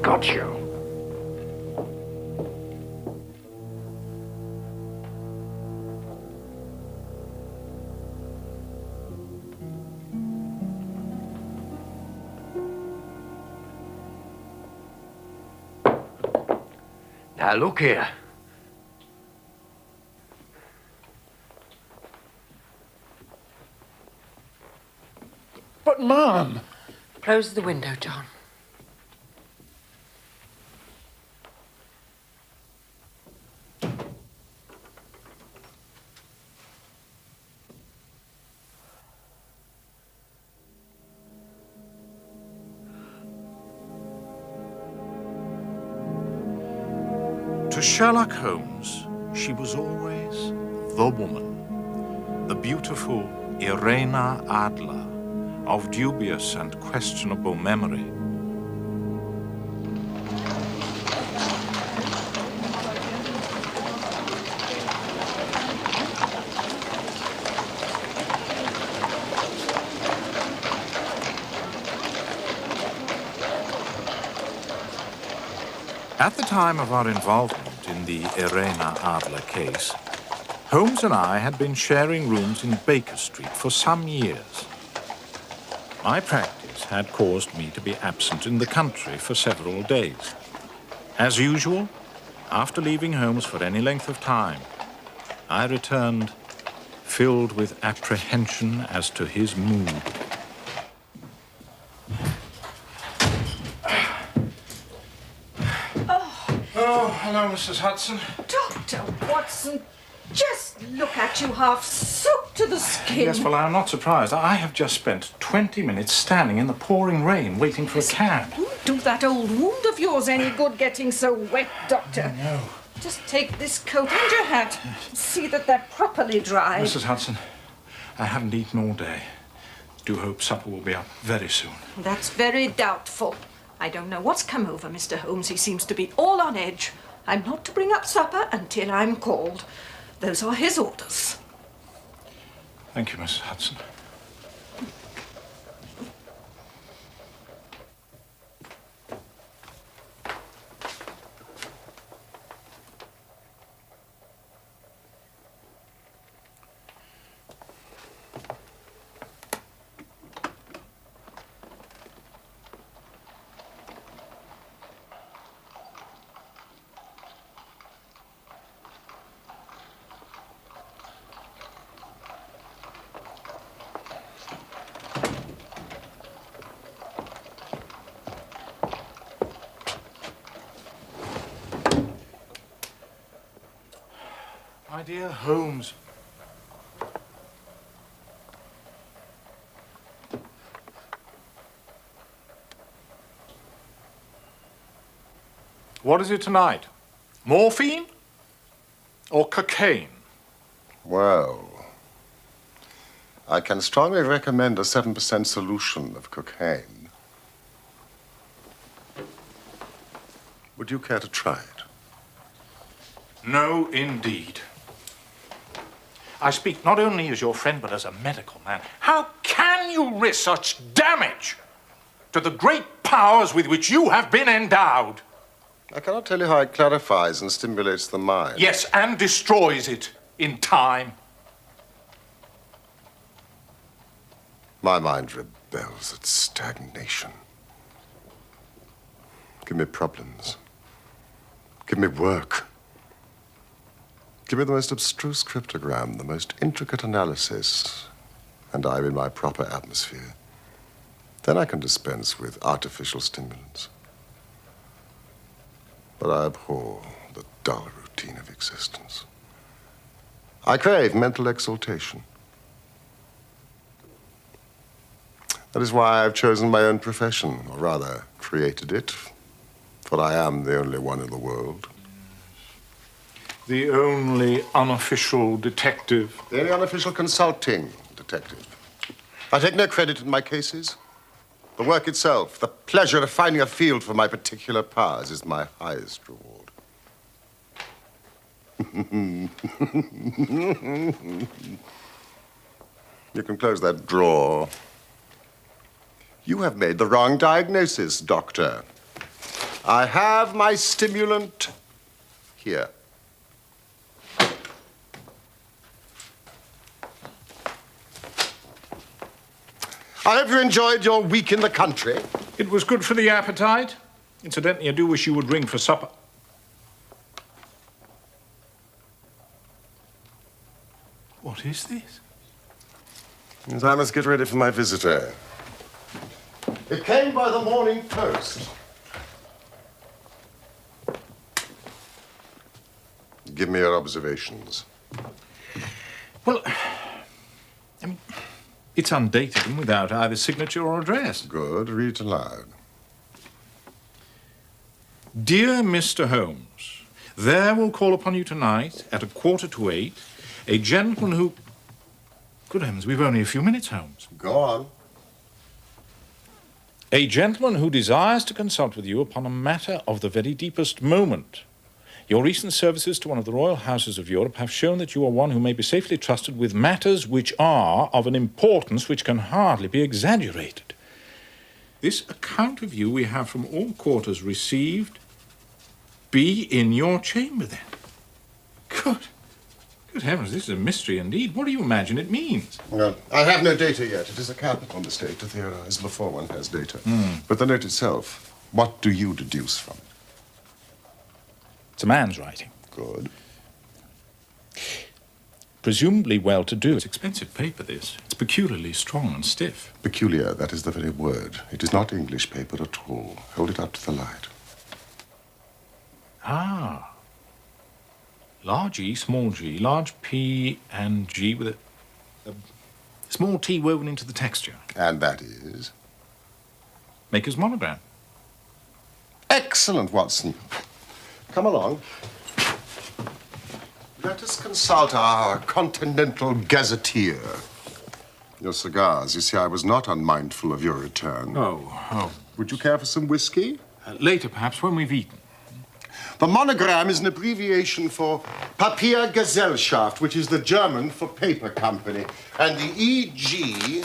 Got you. Now, look here. But, Mom! Close the window, John. To Sherlock Holmes, she was always the woman, the beautiful Irene Adler, of dubious and questionable memory. At the time of our involvement in the Irene Adler case, Holmes and I had been sharing rooms in Baker Street for some years. My practice had caused me to be absent in the country for several days. As usual, after leaving Holmes for any length of time, I returned filled with apprehension as to his mood. Oh, hello, Mrs. Hudson. Dr. Watson, just look at you, half soaked to the skin. Yes, well, I'm not surprised. I have just spent 20 minutes standing in the pouring rain waiting for a cab. Won't do that old wound of yours any good getting so wet, Doctor. Oh, no. Just take this coat and your hat. See that they're properly dry. Mrs. Hudson, I haven't eaten all day. Do hope supper will be up very soon. That's very doubtful. I don't know what's come over Mr. Holmes. He seems to be all on edge. I'm not to bring up supper until I'm called. Those are his orders. Thank you, Mrs. Hudson. My dear Holmes. What is it tonight? Morphine or cocaine? Well, I can strongly recommend a 7% solution of cocaine. Would you care to try it? No, indeed. I speak not only as your friend, but as a medical man. How can you risk such damage to the great powers with which you have been endowed? I cannot tell you how it clarifies and stimulates the mind. Yes, and destroys it in time. My mind rebels at stagnation. Give me problems. Give me work. Give me the most abstruse cryptogram, the most intricate analysis, and I'm in my proper atmosphere. Then I can dispense with artificial stimulants. But I abhor the dull routine of existence. I crave mental exaltation. That is why I've chosen my own profession, or rather, created it, for I am the only one in the world. The only unofficial detective. The only unofficial consulting detective. I take no credit in my cases. The work itself, the pleasure of finding a field for my particular powers is my highest reward. You can close that drawer. You have made the wrong diagnosis, Doctor. I have my stimulant here. I hope you enjoyed your week in the country. It was good for the appetite. Incidentally, I do wish you would ring for supper. What is this? Means I must get ready for my visitor. It came by the morning post. Give me your observations. Well, I mean, it's undated and without either signature or address. Good. Read it aloud. Dear Mr. Holmes, there will call upon you tonight at 7:45 a gentleman who... Good heavens, we've only a few minutes, Holmes. Go on. A gentleman who desires to consult with you upon a matter of the very deepest moment. Your recent services to one of the royal houses of Europe have shown that you are one who may be safely trusted with matters which are of an importance which can hardly be exaggerated. This account of you we have from all quarters received. Be in your chamber, then. Good heavens, this is a mystery indeed. What do you imagine it means? Well, I have no data yet. It is a capital mistake to theorize before one has data. But the note itself, what do you deduce from it? It's a man's writing. Good. Presumably well-to-do. It's expensive paper, this. It's peculiarly strong and stiff. Peculiar, that is the very word. It is not English paper at all. Hold it up to the light. Ah. Large E, small g, large P and G with a small T woven into the texture. And that is? Maker's monogram. Excellent, Watson. Come along. Let us consult our continental gazetteer. Your cigars. You see, I was not unmindful of your return. Oh. Would you care for some whiskey? Later, perhaps, when we've eaten. The monogram is an abbreviation for Papiergesellschaft, which is the German for paper company. And the E.G.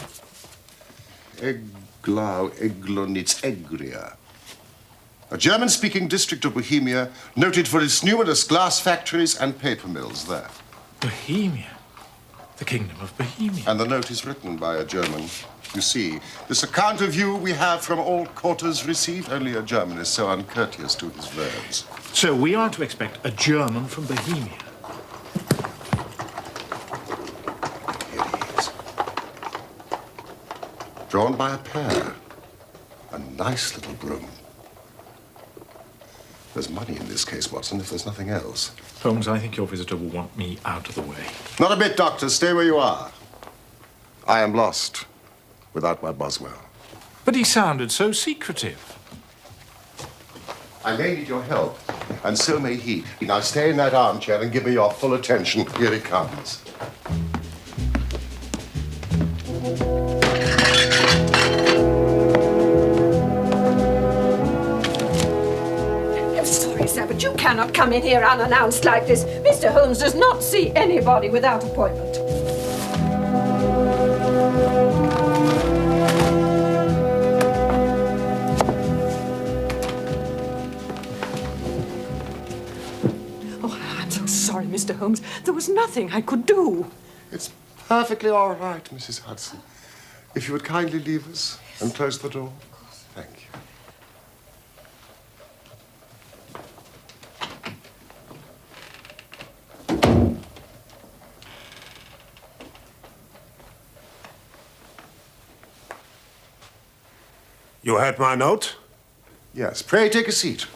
Eglonitz, Egria. A German-speaking district of Bohemia, noted for its numerous glass factories and paper mills there. Bohemia. The Kingdom of Bohemia. And the note is written by a German. You see, this account of you we have from all quarters received. Only a German is so uncourteous to his verbs. So we are to expect a German from Bohemia. Here he is. Drawn by a pair. A nice little broom. There's money in this case, Watson, if there's nothing else. Holmes, I think your visitor will want me out of the way. Not a bit, Doctor. Stay where you are. I am lost without my Boswell. But he sounded so secretive. I may need your help, and so may he. Now stay in that armchair and give me your full attention. Here he comes. I'm so sorry, sir, but you cannot come in here unannounced like this. Mr. Holmes does not see anybody without appointment. Oh, I'm so sorry, Mr. Holmes. There was nothing I could do. It's perfectly all right, Mrs. Hudson. If you would kindly leave us and close the door. Thank you. You had my note? Yes, pray take a seat.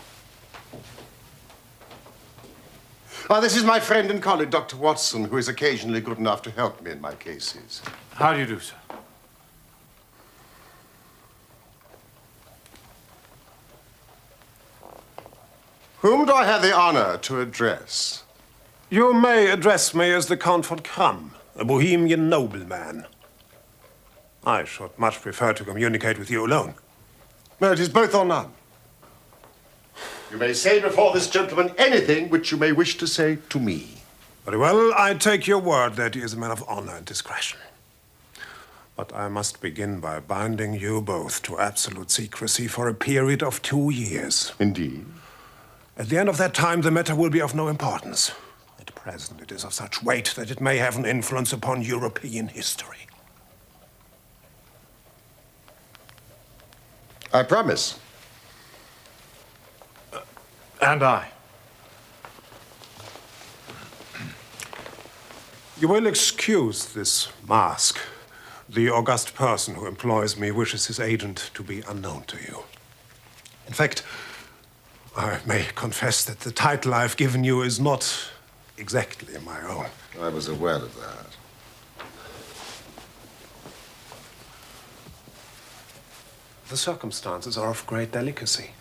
This is my friend and colleague, Dr. Watson, who is occasionally good enough to help me in my cases. How do you do, sir? Whom do I have the honor to address? You may address me as the Count von Kramm, a Bohemian nobleman. I should much prefer to communicate with you alone. No, it is both or none. You may say before this gentleman anything which you may wish to say to me. Very well, I take your word that he is a man of honor and discretion. But I must begin by binding you both to absolute secrecy for a period of 2 years. Indeed. At the end of that time, the matter will be of no importance. At present, it is of such weight that it may have an influence upon European history. I promise. And I. You will excuse this mask. The august person who employs me wishes his agent to be unknown to you. In fact, I may confess that the title I've given you is not exactly my own. I was aware of that. The circumstances are of great delicacy.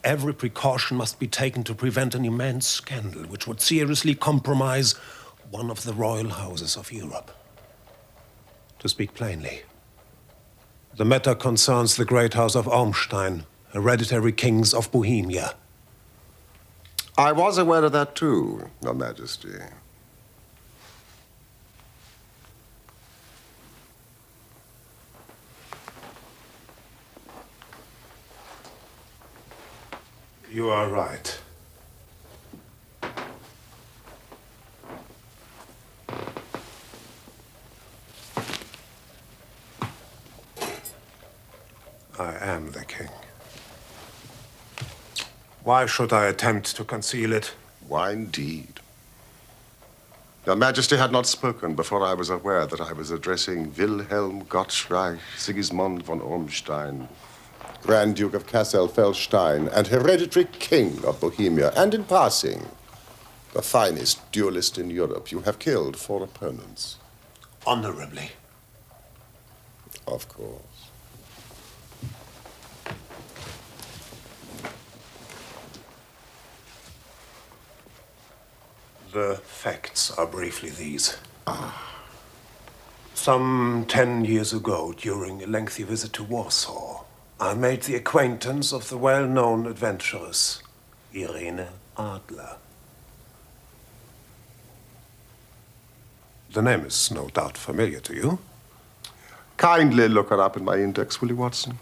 Every precaution must be taken to prevent an immense scandal which would seriously compromise one of the royal houses of Europe. To speak plainly, the matter concerns the great house of Ormstein, hereditary kings of Bohemia. I was aware of that too, Your Majesty. You are right. I am the king. Why should I attempt to conceal it? Why indeed? Your Majesty had not spoken before I was aware that I was addressing Wilhelm Gottschalk Sigismund von Ormstein, Grand Duke of Kassel-Felstein and hereditary King of Bohemia, and in passing, the finest duelist in Europe. You have killed 4 opponents. Honorably. Of course. The facts are briefly these. Some 10 years ago, during a lengthy visit to Warsaw, I made the acquaintance of the well-known adventuress, Irene Adler. The name is no doubt familiar to you. Kindly look her up in my index, will you, Watson?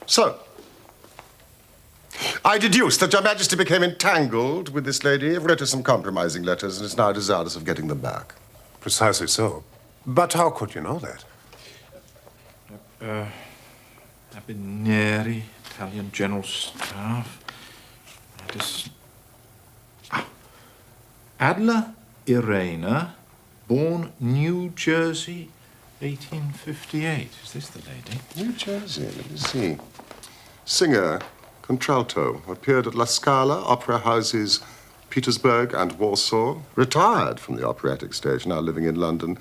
So, I deduce that Your Majesty became entangled with this lady, wrote her some compromising letters, and is now desirous of getting them back. Precisely so. But how could you know that? Abineri, Italian General Staff. That is... Adler Irene, born New Jersey, 1858. Is this the lady? New Jersey, let me see. Singer, contralto, appeared at La Scala, opera houses Petersburg and Warsaw. Retired from the operatic stage, now living in London.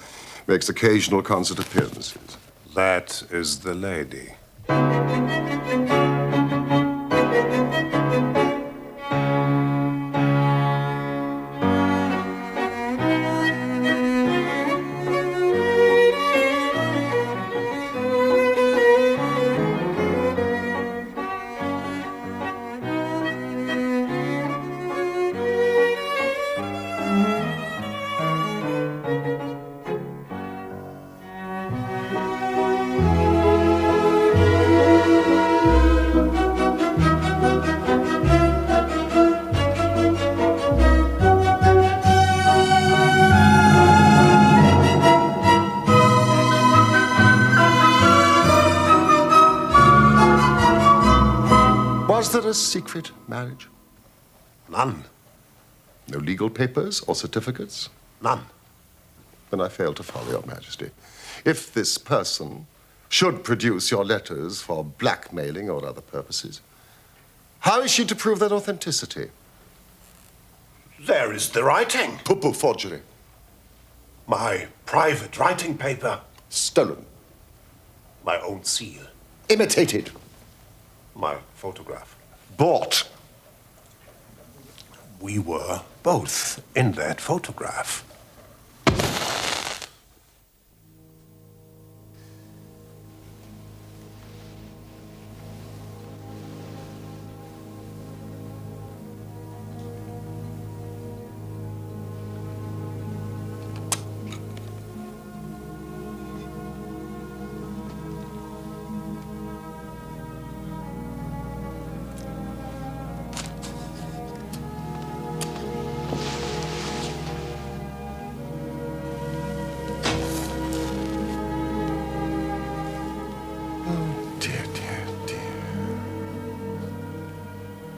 Makes occasional concert appearances. That is the lady. Was there a secret marriage? None. No legal papers or certificates? None. Then I fail to follow, Your Majesty. If this person should produce your letters for blackmailing or other purposes, how is she to prove their authenticity? There is the writing. Poo-poo forgery. My private writing paper. Stolen. My own seal. Imitated. My photograph. Bought. We were both in that photograph.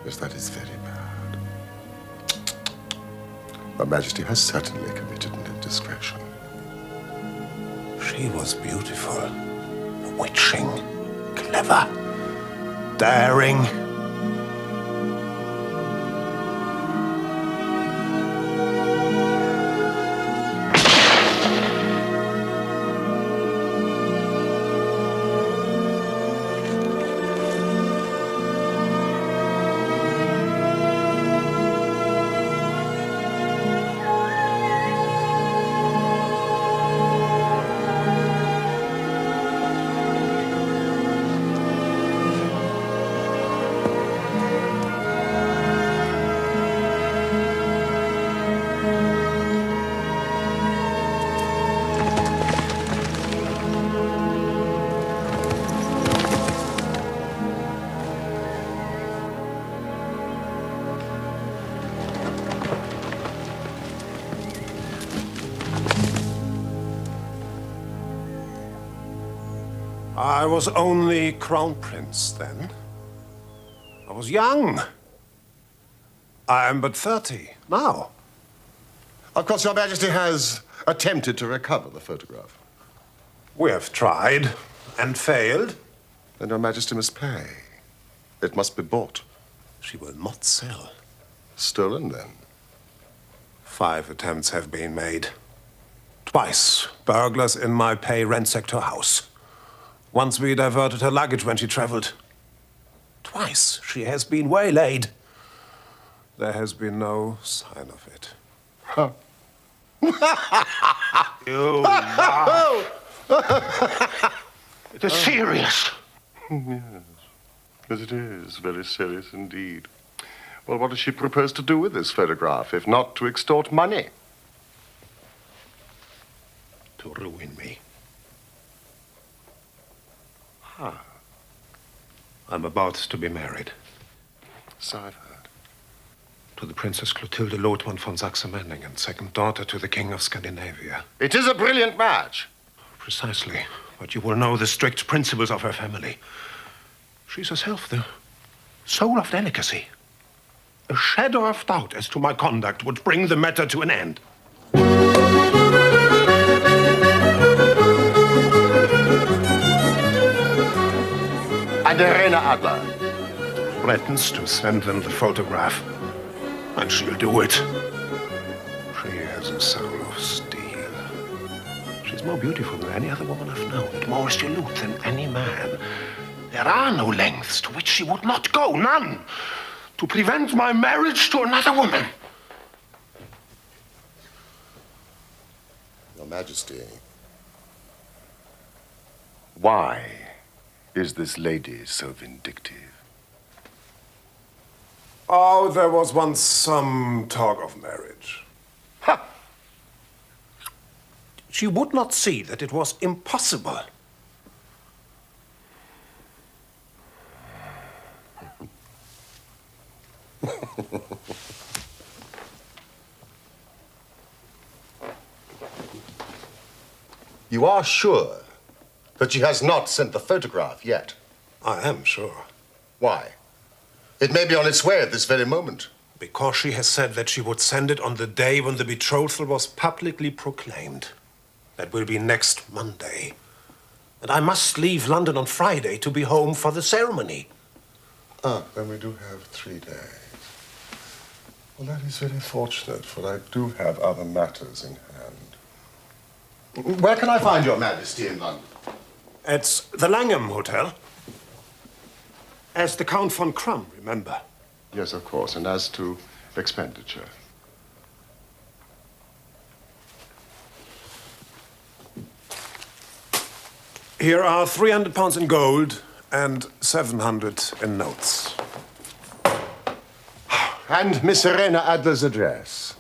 Yes, that is very bad. Her Majesty has certainly committed an indiscretion. She was beautiful, bewitching, clever, daring. I was only crown prince then. I was young. I am but 30 now. Of course, Your Majesty has attempted to recover the photograph. We have tried and failed. Then Your Majesty must pay. It must be bought. She will not sell. Stolen, then? 5 attempts have been made. Twice, burglars in my pay ransacked her house. Once we diverted her luggage when she traveled. Twice she has been waylaid. There has been no sign of it. Huh. You laugh. It is serious. Yes, it is very serious indeed. Well, what does she propose to do with this photograph, if not to extort money? To ruin me. Huh. I'm about to be married. So I've heard. To the Princess Clotilde Lothmann von Saxe-Meiningen, second daughter to the King of Scandinavia. It is a brilliant match. Precisely. But you will know the strict principles of her family. She's herself the soul of delicacy. A shadow of doubt as to my conduct would bring the matter to an end. And Irene Adler threatens to send them the photograph. And she'll do it. She has a soul of steel. She's more beautiful than any other woman I've known, and more resolute than any man. There are no lengths to which she would not go, none, to prevent my marriage to another woman. Your Majesty, why is this lady so vindictive? Oh, there was once some talk of marriage. Ha! She would not see that it was impossible. You are sure that she has not sent the photograph yet? I am sure. Why? It may be on its way at this very moment. Because she has said that she would send it on the day when the betrothal was publicly proclaimed. That will be next Monday. And I must leave London on Friday to be home for the ceremony. Ah, then we do have 3 days. Well, that is very fortunate, for I do have other matters in hand. Where can I find your Majesty in London? At the Langham Hotel. As the Count von Krumm, remember? Yes, of course. And as to expenditure? Here are £300 in gold and 700 in notes. And Miss Irene Adler's address.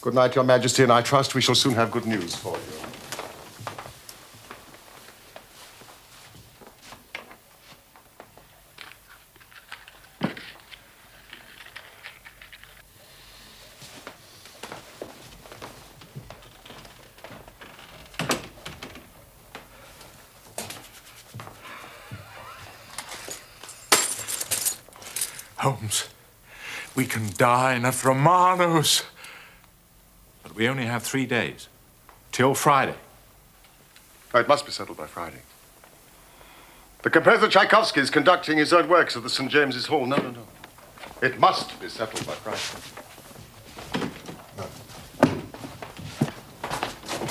Good night, Your Majesty, and I trust we shall soon have good news for you. Holmes, we can dine at Romano's. But we only have 3 days. Till Friday. Oh, it must be settled by Friday. The composer Tchaikovsky is conducting his own works at the St. James's Hall. No, no, no. It must be settled by Friday. No.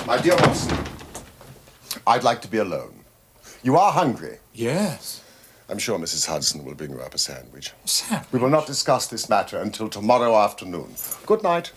My dear Watson, I'd like to be alone. You are hungry. Yes. I'm sure Mrs. Hudson will bring you up a sandwich. Sandwich? We will not discuss this matter until tomorrow afternoon. Good night.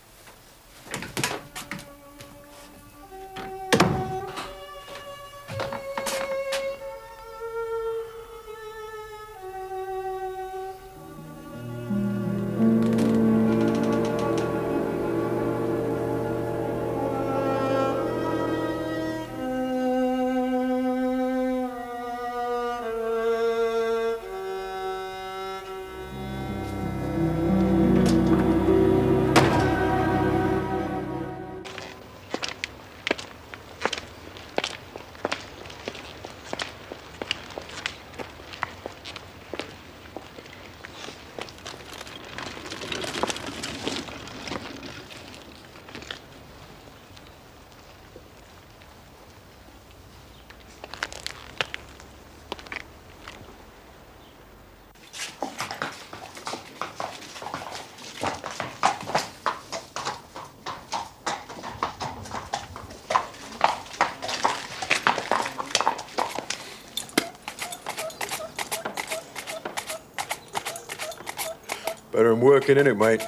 Better than working in it, mate.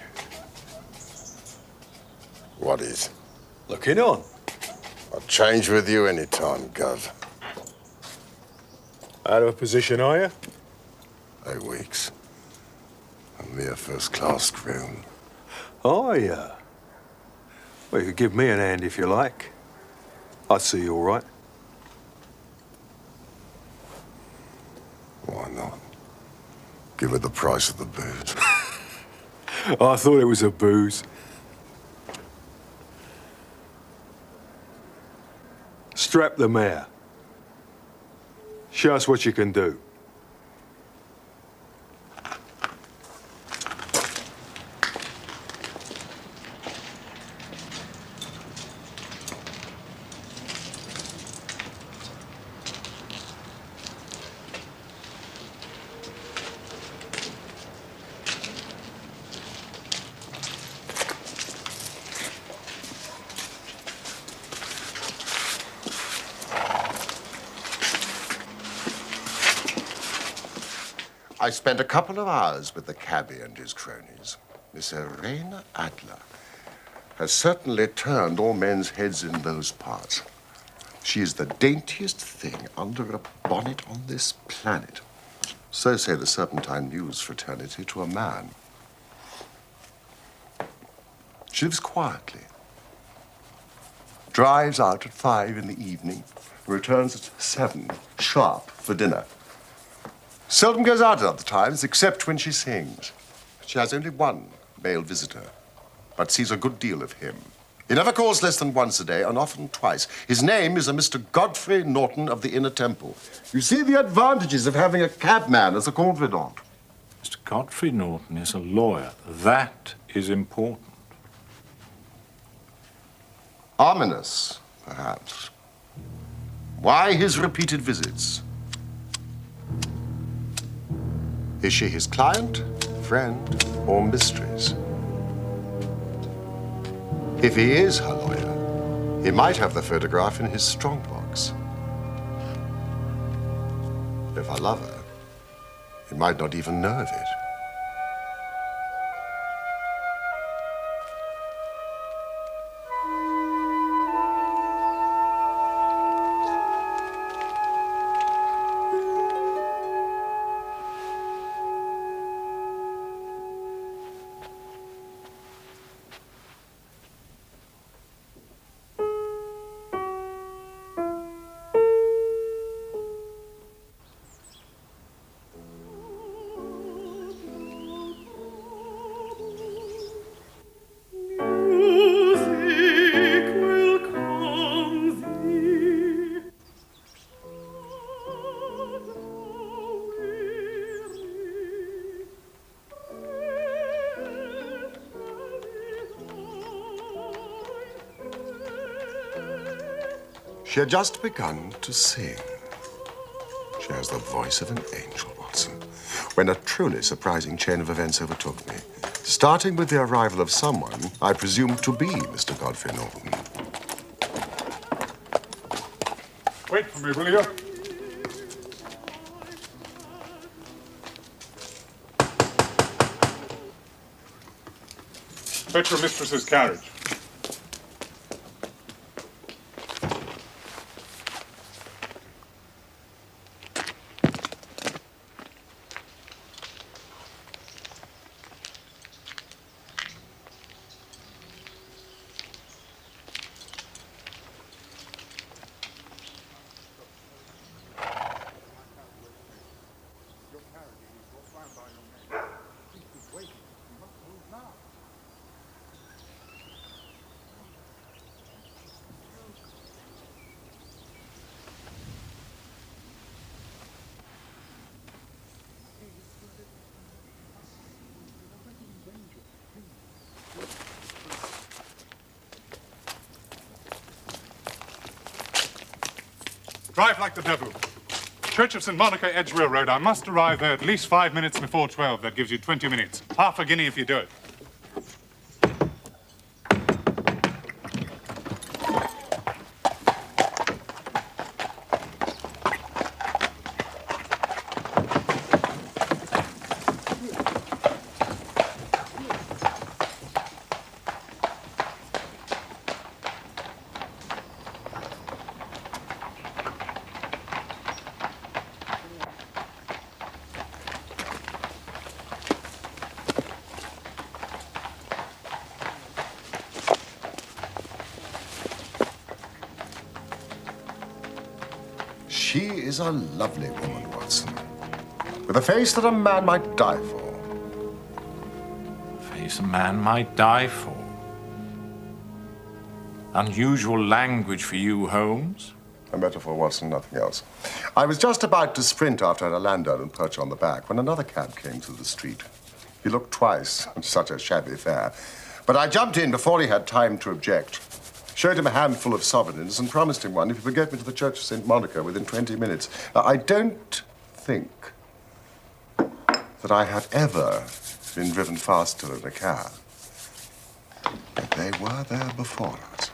What is? Looking on. I'll change with you any time, Gov. Out of a position, are you? 8 weeks. A mere first-class groom. Are you? Well, you could give me an hand if you like. I'd see you all right. Why not? Give her the price of the booze. I thought it was a booze. Strap the mare. Show us what you can do. I spent a couple of hours with the cabbie and his cronies. Miss Irene Adler has certainly turned all men's heads in those parts. She is the daintiest thing under a bonnet on this planet. So say the Serpentine News fraternity to a man. She lives quietly, drives out at 5 in the evening, returns at 7 sharp for dinner. Seldom goes out at other times, except when she sings. She has only one male visitor, but sees a good deal of him. He never calls less than once a day, and often twice. His name is a Mr. Godfrey Norton of the Inner Temple. You see the advantages of having a cabman as a confidant. Mr. Godfrey Norton is a lawyer. That is important. Ominous, perhaps. Why his repeated visits? Is she his client, friend, or mistress? If he is her lawyer, he might have the photograph in his strongbox. If I love her, he might not even know of it. She had just begun to sing. She has the voice of an angel, Watson, when a truly surprising chain of events overtook me, starting with the arrival of someone I presumed to be Mr. Godfrey Norton. Wait for me, will you? Fetch your mistress's carriage. Drive like the devil. Church of St. Monica, Edge Railroad. I must arrive there at least 5 minutes before 12. That gives you 20 minutes. Half a guinea if you do it. She is a lovely woman, Watson, with a face that a man might die for. Face a man might die for. Unusual language for you, Holmes. A metaphor, Watson, nothing else. I was just about to sprint after a landau and perch on the back when another cab came through the street. He looked twice, such a shabby fare. But I jumped in before he had time to object. Showed him a handful of sovereigns and promised him one if he would get me to the Church of St. Monica within 20 minutes. Now, I don't think that I had ever been driven faster in a cab. But they were there before us.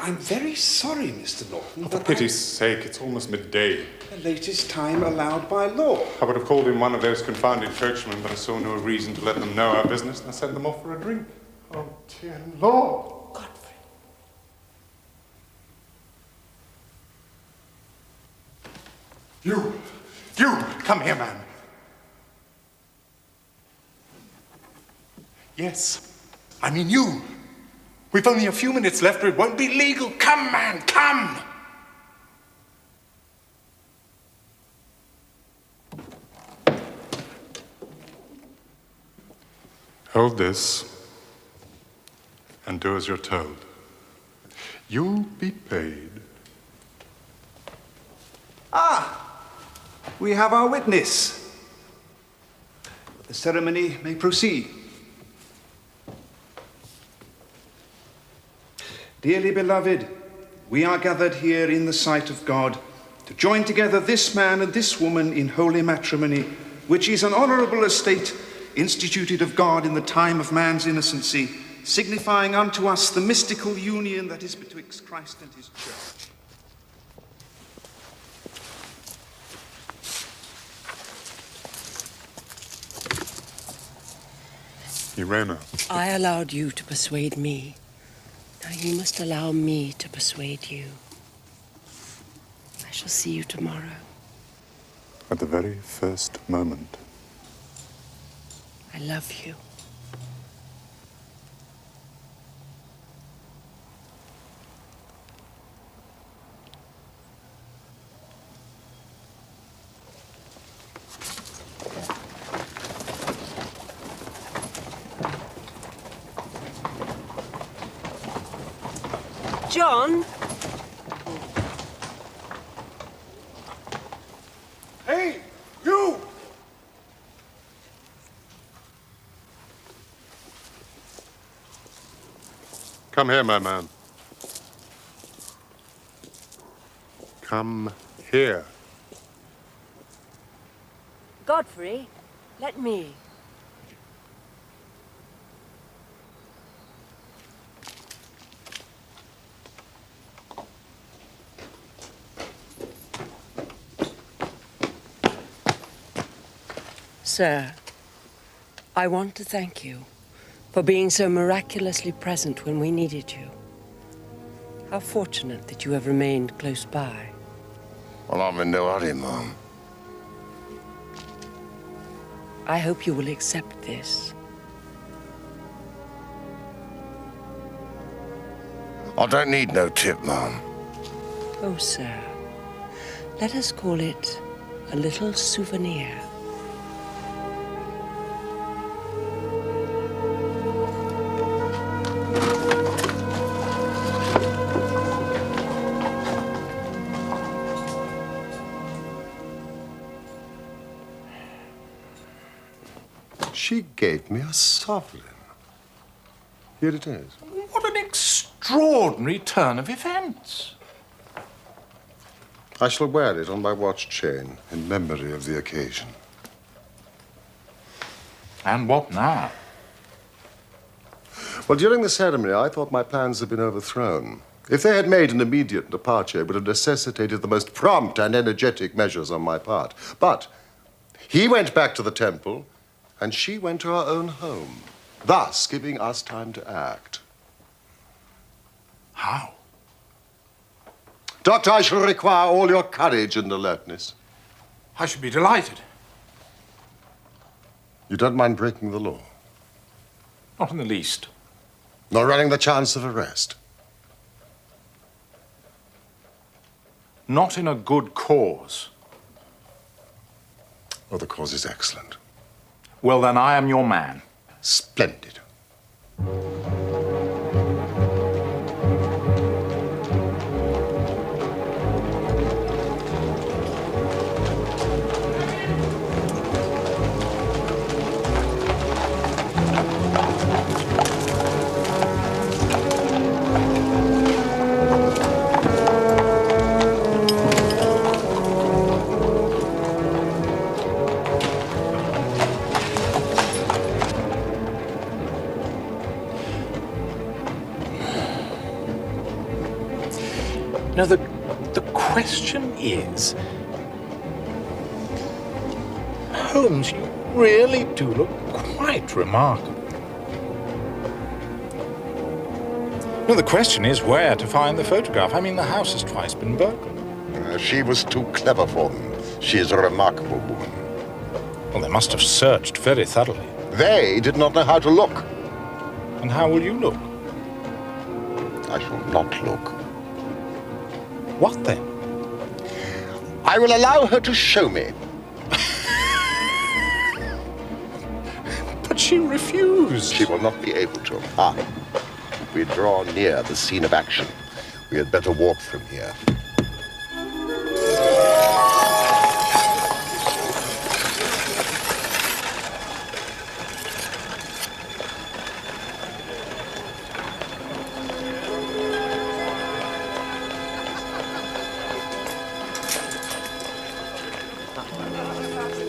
I'm very sorry, Mr. Norton. For pity's sake, it's almost midday. The latest time allowed by law. I would have called in one of those confounded churchmen, but I saw no reason to let them know our business, and I sent them off for a drink. Oh, dear Lord! Godfrey. You! Come here, man. Yes. I mean you. We've only a few minutes left, or it won't be legal. Come, man, come! Hold this, and do as you're told. You'll be paid. Ah, we have our witness. The ceremony may proceed. Dearly beloved, we are gathered here in the sight of God to join together this man and this woman in holy matrimony, which is an honourable estate instituted of God in the time of man's innocency, signifying unto us the mystical union that is betwixt Christ and his church. Irene. I allowed you to persuade me. Now you must allow me to persuade you. I shall see you tomorrow. At the very first moment. I love you. John? Hey, you! Come here, my man. Come here. Godfrey, let me. Sir, I want to thank you for being so miraculously present when we needed you. How fortunate that you have remained close by. Well, I'm in no hurry, Mom. I hope you will accept this. I don't need no tip, Mom. Oh, sir, let us call it a little souvenir. She gave me a sovereign. Here it is. What an extraordinary turn of events. I shall wear it on my watch chain in memory of the occasion. And what now? Well, during the ceremony, I thought my plans had been overthrown. If they had made an immediate departure, it would have necessitated the most prompt and energetic measures on my part. But he went back to the temple, and she went to her own home, thus giving us time to act. How? Doctor, I shall require all your courage and alertness. I should be delighted. You don't mind breaking the law? Not in the least. Nor running the chance of arrest? Not in a good cause. Oh, the cause is excellent. Well, then I am your man. Splendid. Now, the question is, Holmes, you really do look quite remarkable. No, the question is where to find the photograph. I mean, the house has twice been burgled. She was too clever for them. She is a remarkable woman. Well, they must have searched very thoroughly. They did not know how to look. And how will you look? I shall not look. What then? I will allow her to show me. But she refused. She will not be able to. We draw near the scene of action. We had better walk from here.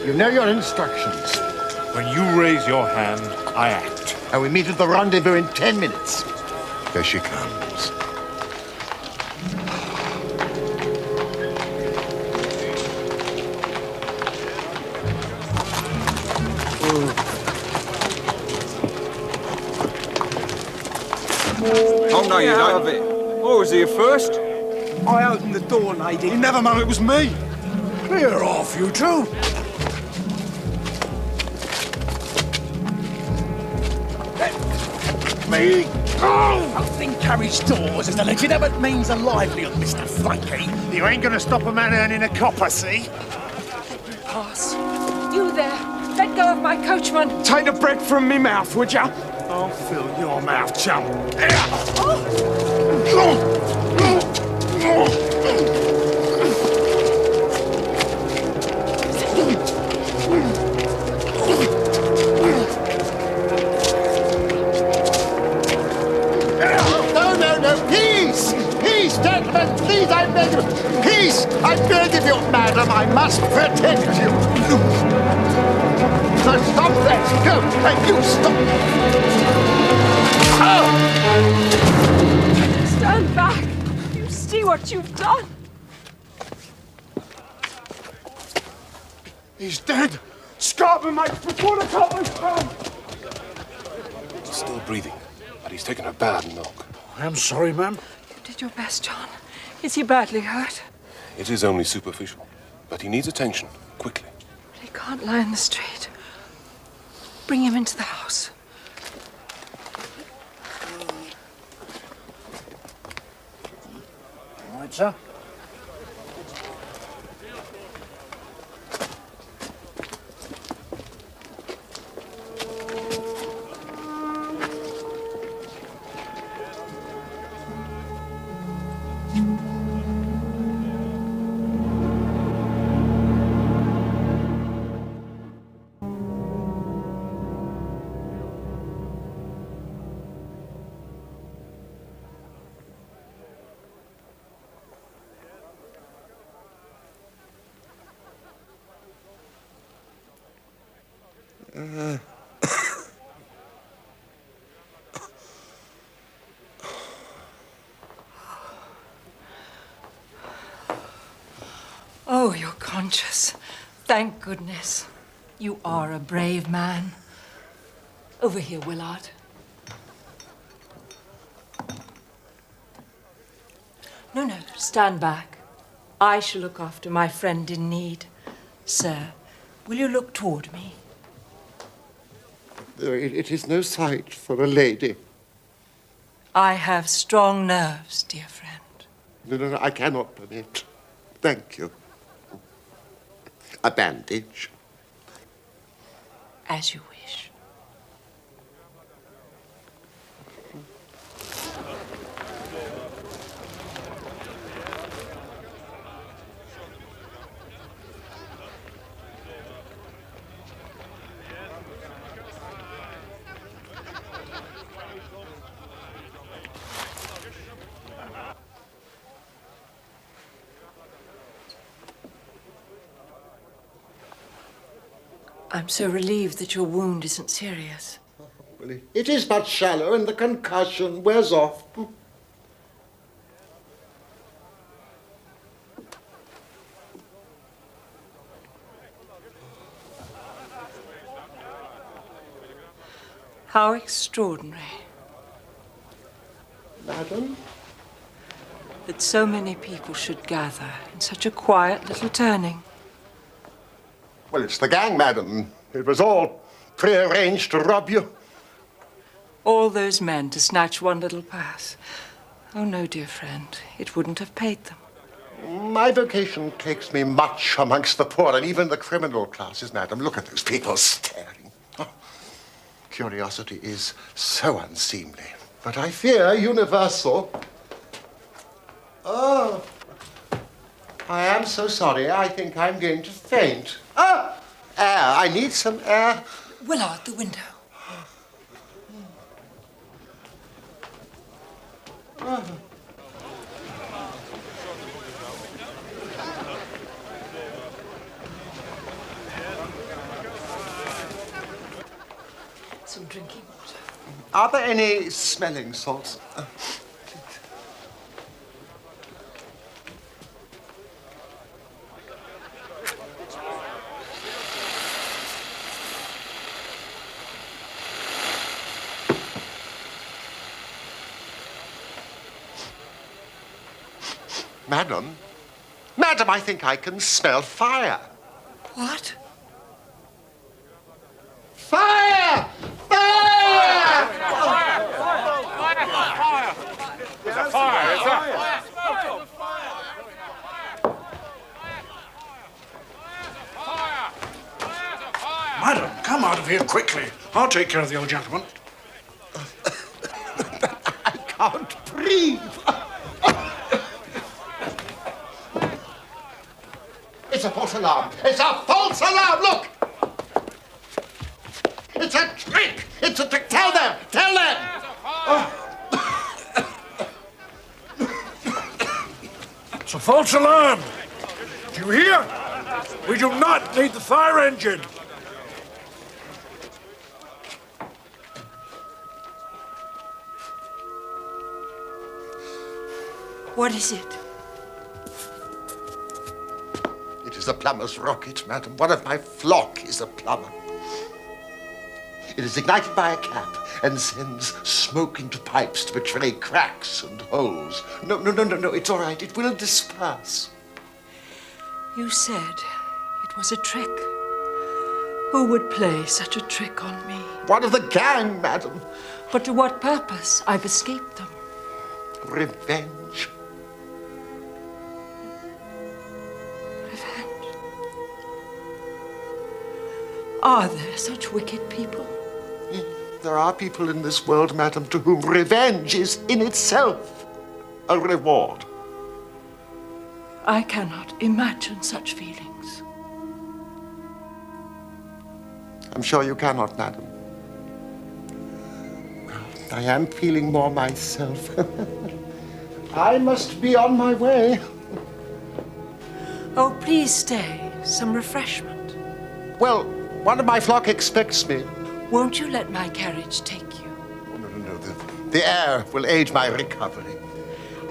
You know your instructions. When you raise your hand, I act. And we meet at the rendezvous in 10 minutes. Here she comes. Oh, no, you don't have it. I was here first. I opened the door, lady. You never know it was me. Clear off, you two. Me? Oh! Opening carriage doors is a legitimate means of livelihood, Mr. Frankie. You ain't gonna stop a man earning a copper, see? Pass. You there. Let go of my coachman. Take the bread from me mouth, would ya? I'll fill your mouth, chum. No, peace! Peace, gentlemen, please, I beg you! Peace! I beg of you, madam, I must protect you! So stop that! Go! And you stop! Stand back. You see what you've done. He's dead! Scarper, mate, before the coppers come! Still breathing, but he's taken a bad knock. I'm sorry, ma'am. You did your best, John. Is he badly hurt? It is only superficial, but he needs attention, quickly. He can't lie in the street. Bring him into the house. All right, sir. Oh, you're conscious. Thank goodness. You are a brave man. Over here, Willard. No, stand back. I shall look after my friend in need. Sir, will you look toward me? It is no sight for a lady. I have strong nerves, dear friend. No, I cannot permit. Thank you. A bandage. As you wish. I'm so relieved that your wound isn't serious. Well, it is but shallow and the concussion wears off. How extraordinary. Madam? That so many people should gather in such a quiet little turning. Well, it's the gang, madam. It was all prearranged to rob you. All those men to snatch one little pass. Oh, no, dear friend. It wouldn't have paid them. My vocation takes me much amongst the poor and even the criminal classes, madam. Look at those people staring. Oh, curiosity is so unseemly, but I fear universal. Oh, I am so sorry. I think I'm going to faint. Ah, air. I need some air. Willard, the window. Oh. Some drinking water. Are there any smelling salts? Madam? Madam, I think I can smell fire. What? Fire! Fire! There's a fire! Madam, come out of here quickly. I'll take care of the old gentleman. I can't breathe. It's a false alarm. It's a false alarm. Look. It's a trick. It's a trick. Tell them. Tell them. It's a false alarm. Do you hear? We do not need the fire engine. What is it? It is a plumber's rocket, madam. One of my flock is a plumber. It is ignited by a cap and sends smoke into pipes to betray cracks and holes. No, it's all right. It will disperse. You said it was a trick. Who would play such a trick on me? One of the gang, madam. But to what purpose? I've escaped them. Revenge. Are there such wicked people? There are people in this world, madam, to whom revenge is in itself a reward. I cannot imagine such feelings. I'm sure you cannot, madam. I am feeling more myself. I must be on my way. Oh, please stay. Some refreshment. Well, one of my flock expects me. Won't you let my carriage take you? Oh, no. The air will aid my recovery.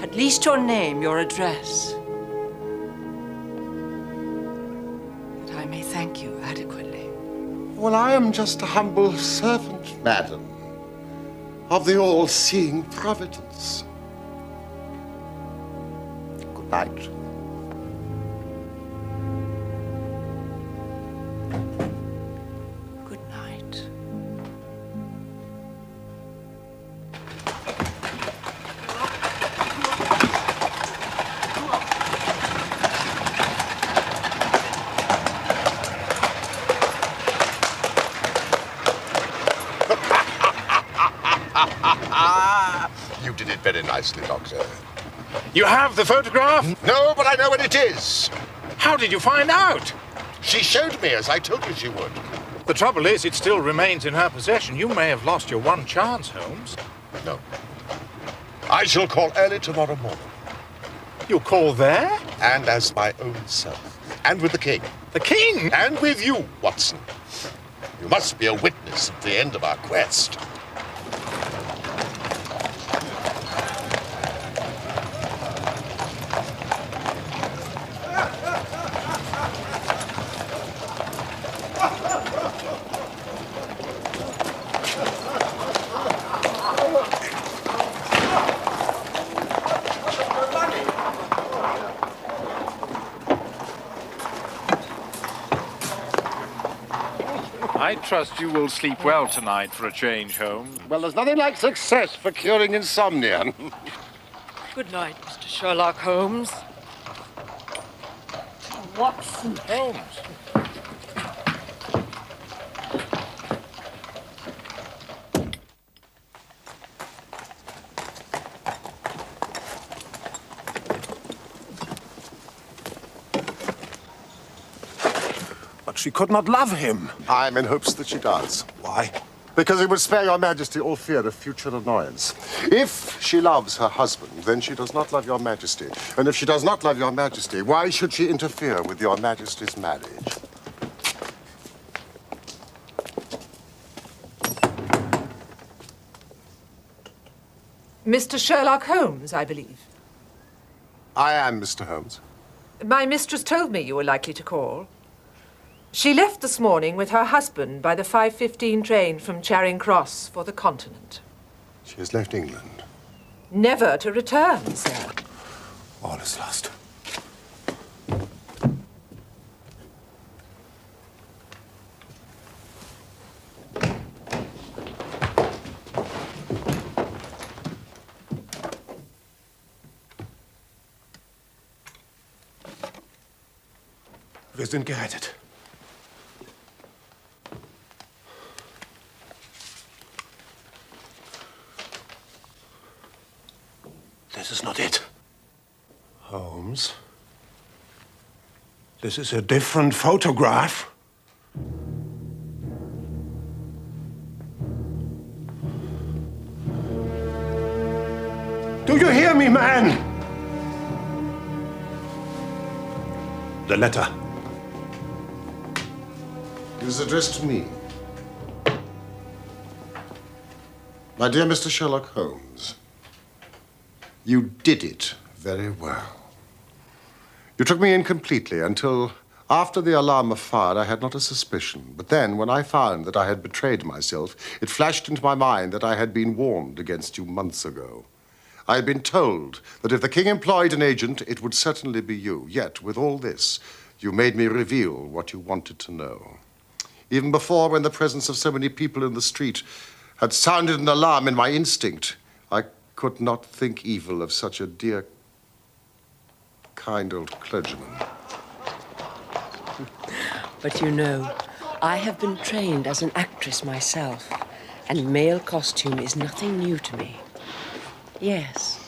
At least your name, your address. That I may thank you adequately. Well, I am just a humble servant, madam, of the all-seeing providence. Good night. Good night. You did it very nicely, Doctor. You have the photograph? No, but I know what it is. How did you find out? She showed me, as I told you she would. The trouble is, it still remains in her possession. You may have lost your one chance, Holmes. No. I shall call early tomorrow morning. You'll call there? And as my own self. And with the king. The king? And with you, Watson. You must be a witness at the end of our quest. I I trust you will sleep well tonight for a change, Holmes. Well, there's nothing like success for curing insomnia. Good night, Mr. Sherlock Holmes. Watson. Holmes. But she could not love him. I'm in hopes that she does. Why? Because it would spare your majesty all fear of future annoyance. If she loves her husband, then she does not love your majesty. And if she does not love your majesty, why should she interfere with your majesty's marriage? Mr. Sherlock Holmes, I believe. I am Mr. Holmes. My mistress told me you were likely to call. She left this morning with her husband by the 5:15 train from Charing Cross for the continent. She has left England. Never to return, sir. All is lost. Wir sind gerettet. This is not it. Holmes. This is a different photograph. Do you hear me, man? The letter. It is addressed to me. My dear Mr. Sherlock Holmes, you did it very well. You took me in completely until after the alarm of fire I had not a suspicion. But then, when I found that I had betrayed myself, it flashed into my mind that I had been warned against you months ago. I had been told that if the king employed an agent, it would certainly be you. Yet, with all this, you made me reveal what you wanted to know. Even before, when the presence of so many people in the street had sounded an alarm in my instinct, I could not think evil of such a dear, kind old clergyman. But you know, I have been trained as an actress myself, and male costume is nothing new to me. Yes,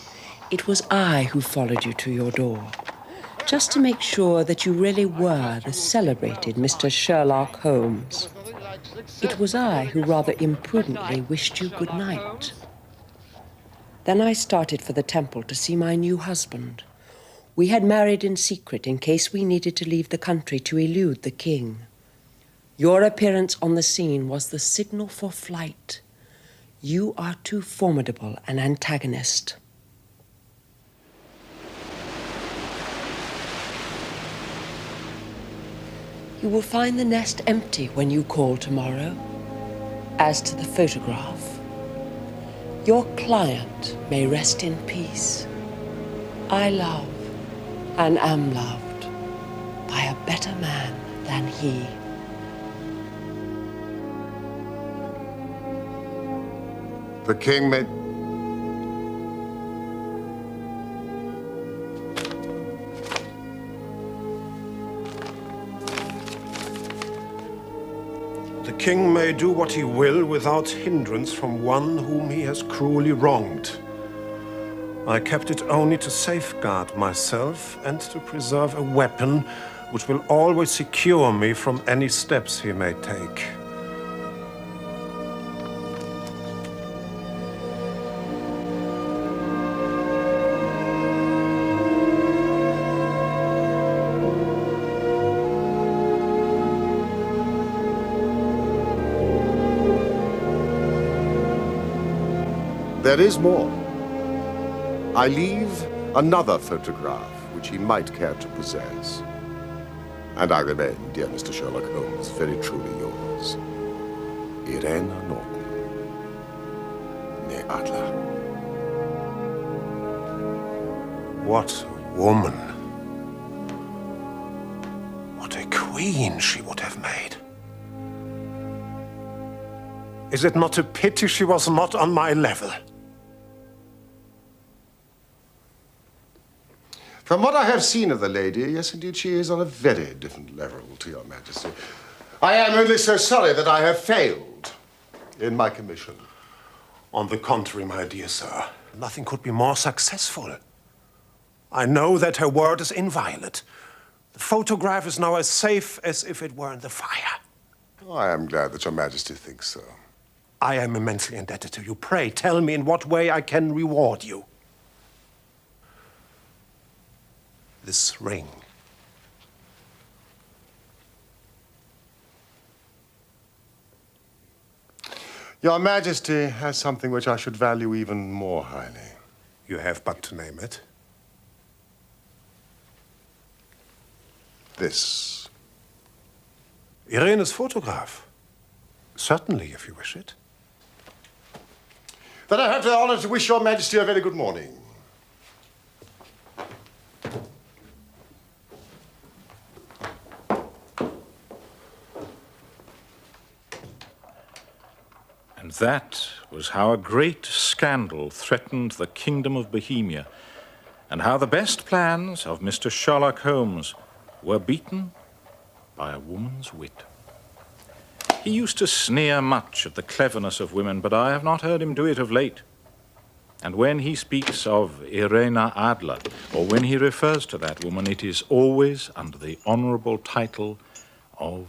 it was I who followed you to your door, just to make sure that you really were the celebrated Mr. Sherlock Holmes. It was I who rather imprudently wished you good night. Then I started for the temple to see my new husband. We had married in secret in case we needed to leave the country to elude the king. Your appearance on the scene was the signal for flight. You are too formidable an antagonist. You will find the nest empty when you call tomorrow. As to the photograph, your client may rest in peace. I love and am loved by a better man than he. The king may... The king may do what he will without hindrance from one whom he has cruelly wronged. I kept it only to safeguard myself and to preserve a weapon which will always secure me from any steps he may take. There is more. I leave another photograph which he might care to possess. And I remain, dear Mr. Sherlock Holmes, very truly yours, Irene Adler. What a woman. What a queen she would have made. Is it not a pity she was not on my level? From what I have seen of the lady, yes, indeed, she is on a very different level to your majesty. I am only so sorry that I have failed in my commission. On the contrary, my dear sir, nothing could be more successful. I know that her word is inviolate. The photograph is now as safe as if it were in the fire. I am glad that your majesty thinks so. I am immensely indebted to you. Pray, tell me in what way I can reward you. This ring. Your majesty has something which I should value even more highly. You have but to name it. This. Irene's photograph. Certainly, if you wish it. Then I have the honor to wish your majesty a very good morning. And that was how a great scandal threatened the Kingdom of Bohemia, and how the best plans of Mr. Sherlock Holmes were beaten by a woman's wit. He used to sneer much at the cleverness of women, but I have not heard him do it of late. And when he speaks of Irene Adler, or when he refers to that woman, it is always under the honorable title of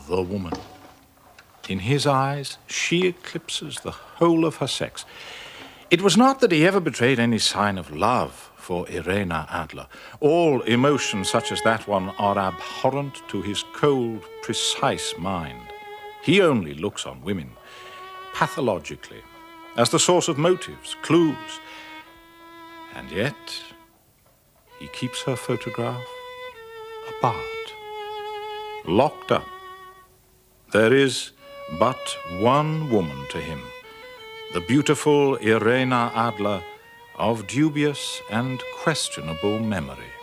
the woman. In his eyes, she eclipses the whole of her sex. It was not that he ever betrayed any sign of love for Irene Adler. All emotions such as that one are abhorrent to his cold, precise mind. He only looks on women pathologically, as the source of motives, clues. And yet, he keeps her photograph apart, locked up. There is but one woman to him, the beautiful Irene Adler of dubious and questionable memory.